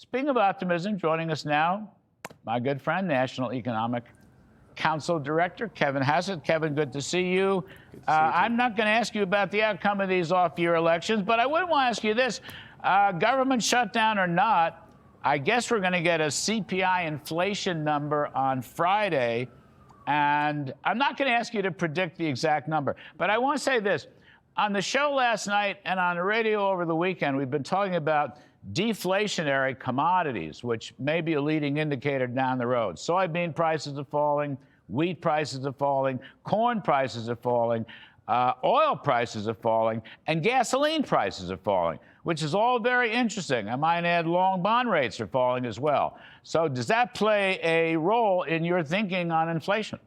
Speaking of optimism, joining us now, my good friend, National Economic Council Director Kevin Hassett. Kevin, good to see you. I'm not going to ask you about the outcome of these off-year elections, but I would want to ask you this. Government shutdown or not, I guess we're going to get a CPI inflation number on Friday. And I'm not going to ask you to predict the exact number, but I want to say this. On the show last night and on the radio over the weekend, we've been talking about deflationary commodities, which may be a leading indicator down the road. Soybean prices are falling, wheat prices are falling, corn prices are falling, oil prices are falling, and gasoline prices are falling, which is all very interesting. I might add long bond rates are falling as well. So does that play a role in your thinking on inflation?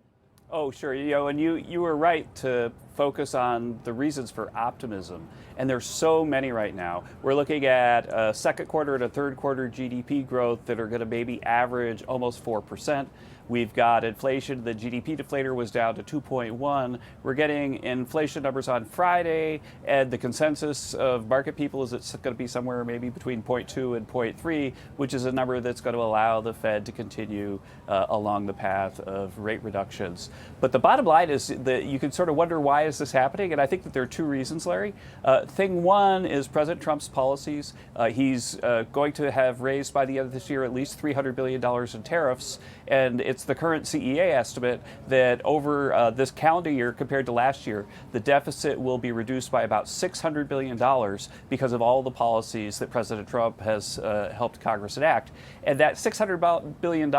Oh, sure. And you were right to focus on the reasons for optimism. And there's so many right now. We're looking at a second quarter and a third quarter GDP growth that are going to maybe average almost 4%. We've got inflation. The GDP deflator was down to 2.1. We're getting inflation numbers on Friday, and the consensus of market people is it's going to be somewhere maybe between 0.2 and 0.3, which is a number that's going to allow the Fed to continue along the path of rate reductions. But the bottom line is that you can sort of wonder, why is this happening? And I think that there are two reasons, Larry. Thing one is President Trump's policies. He's going to have raised by the end of this year at least $300 billion in tariffs, and it's the current CEA estimate that over this calendar year compared to last year, the deficit will be reduced by about $600 billion because of all the policies that President Trump has helped Congress enact. And that $600 billion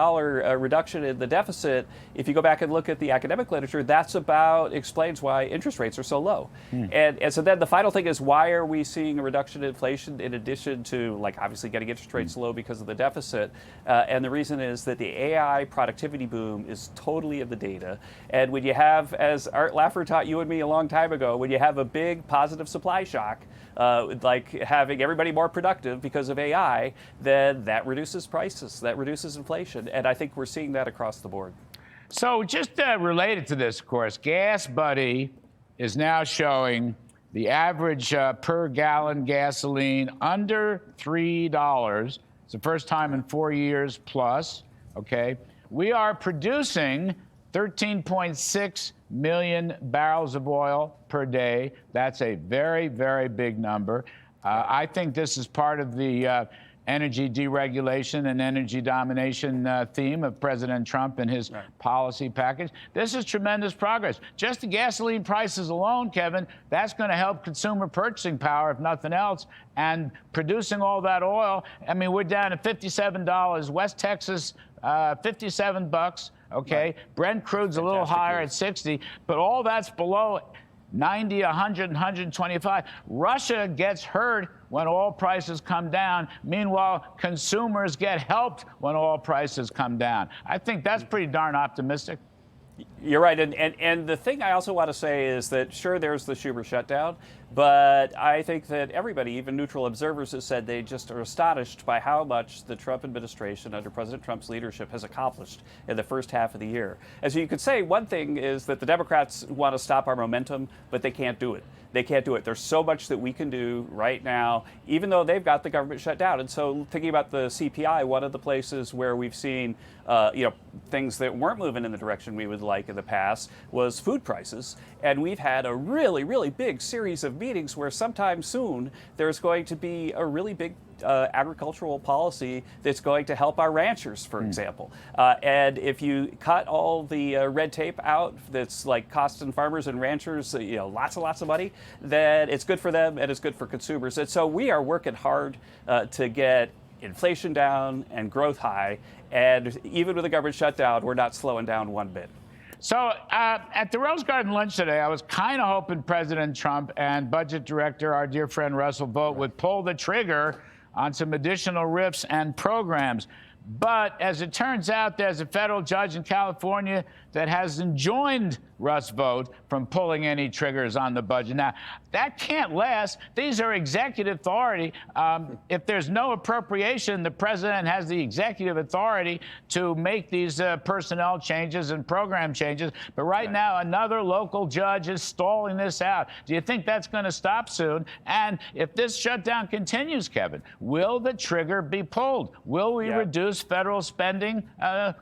reduction in the deficit, if you go back and look at the academic literature, that's about explains why interest rates are so low. And so then the final thing is, why are we seeing a reduction in inflation in addition to, like, obviously getting interest rates low because of the deficit? And the reason is that the AI productivity boom is totally of the data. And when you have, as Art Laffer taught you and me a long time ago, when you have a big positive supply shock, like having everybody more productive because of AI, then that reduces prices, that reduces inflation. And I think we're seeing that across the board. So just related to this, of course, Gas Buddy is now showing the average per gallon gasoline under $3. It's the first time in 4 years plus, okay? We are producing 13.6 million barrels of oil per day. That's a very, very big number. I think this is part of the energy deregulation and energy domination theme of President Trump and his policy package. This is tremendous progress. Just the gasoline prices alone, Kevin, that's going to help consumer purchasing power, if nothing else. And producing all that oil, I mean, we're down to $57. West Texas, 57 bucks. Okay, right. Brent crude's a little higher at 60, but all that's below 90, 100, 125. Russia gets hurt when oil prices come down. Meanwhile, consumers get helped when oil prices come down. I think that's pretty darn optimistic. You're right. And the thing I also want to say is that, sure, there's the Schumer shutdown, but I think that everybody, even neutral observers, has said they just are astonished by how much the Trump administration under President Trump's leadership has accomplished in the first half of the year. And so you could say one thing is that the Democrats want to stop our momentum, but they can't do it. They can't do it. There's so much that we can do right now, even though they've got the government shut down. And so thinking about the CPI, one of the places where we've seen things that weren't moving in the direction we would like in the past was food prices. And we've had a really, really big series of meetings where sometime soon there's going to be a really big agricultural policy that's going to help our ranchers, for example. And if you cut all the red tape out that's like costing farmers and ranchers lots and lots of money, then it's good for them and it's good for consumers. And so we are working hard to get inflation down and growth high. And even with the government shutdown, we're not slowing down one bit. So at the Rose Garden lunch today, I was kind of hoping President Trump and Budget Director, our dear friend Russell Vought, would pull the trigger on some additional RIFs and programs. But as it turns out, there's a federal judge in California that has enjoined Russ Vought from pulling any triggers on the budget. Now, that can't last. These are executive authority. If there's no appropriation, the president has the executive authority to make these personnel changes and program changes. But right now, another local judge is stalling this out. Do you think that's going to stop soon? And if this shutdown continues, Kevin, will the trigger be pulled? Will we reduce federal spending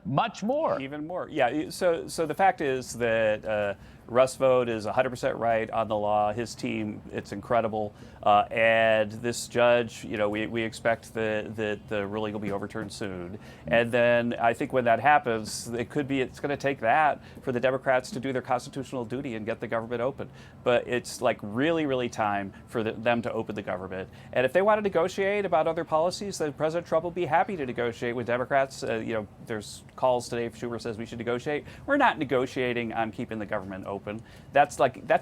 much more? Even more. Yeah. So the fact is that Russ Vought is 100% right on the law. His team, it's incredible. And this judge, we expect that the ruling will be overturned soon. And then I think when that happens, it's going to take that for the Democrats to do their constitutional duty and get the government open. But it's like really, really time for them to open the government. And if they want to negotiate about other policies, then President Trump will be happy to negotiate with Democrats. There's calls today. Schumer says we should negotiate. We're not negotiating on keeping the government open. That's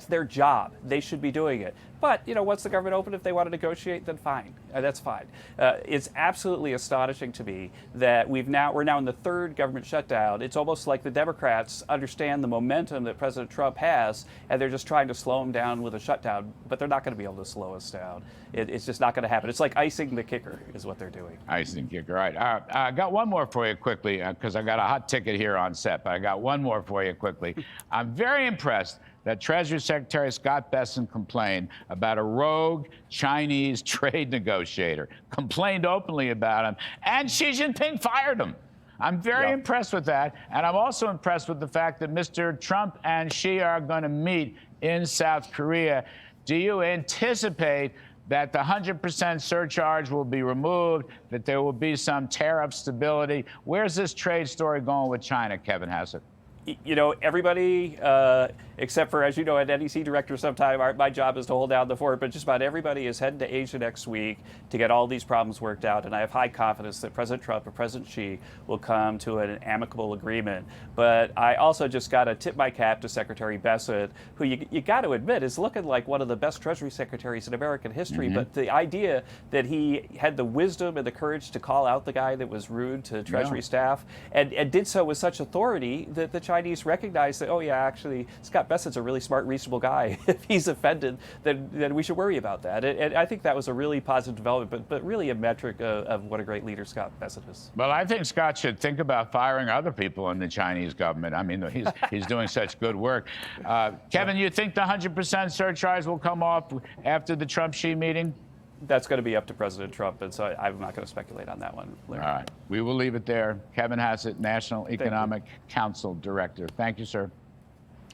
their job. They should be doing it. But once the government open, if they want to negotiate, then fine. That's fine. It's absolutely astonishing to me that we're now in the third government shutdown. It's almost like the Democrats understand the momentum that President Trump has, and they're just trying to slow him down with a shutdown. But they're not going to be able to slow us down. It's just not going to happen. It's like icing the kicker, is what they're doing. Icing the kicker. All right. I got one more for you quickly because I got a hot ticket here on set. But I got one more for you quickly. I'm very impressed that Treasury Secretary Scott Bessent complained about a rogue Chinese trade negotiator, complained openly about him, and Xi Jinping fired him. I'm very impressed with that, and I'm also impressed with the fact that Mr. Trump and Xi are going to meet in South Korea. Do you anticipate that the 100% surcharge will be removed, that there will be some tariff stability? Where's this trade story going with China, Kevin Hassett? Everybody, except for, as you know, an NEC director sometime, my job is to hold down the fort, but just about everybody is heading to Asia next week to get all these problems worked out. And I have high confidence that President Trump and President Xi will come to an amicable agreement. But I also just got to tip my cap to Secretary Bessent, who you got to admit is looking like one of the best Treasury secretaries in American history. But the idea that he had the wisdom and the courage to call out the guy that was rude to Treasury staff and did so with such authority that the Chinese recognized that, actually, Scott Bessent's a really smart, reasonable guy. If he's offended, then we should worry about that. And I think that was a really positive development, but really a metric of what a great leader Scott Bessent is. Well, I think Scott should think about firing other people in the Chinese government. I mean, he's doing such good work. Kevin, you think the 100% surcharge will come off after the Trump-Xi meeting? That's going to be up to President Trump, and so I'm not going to speculate on that one, Larry. All right. We will leave it there. Kevin Hassett, National Economic Council Director. Thank you, sir.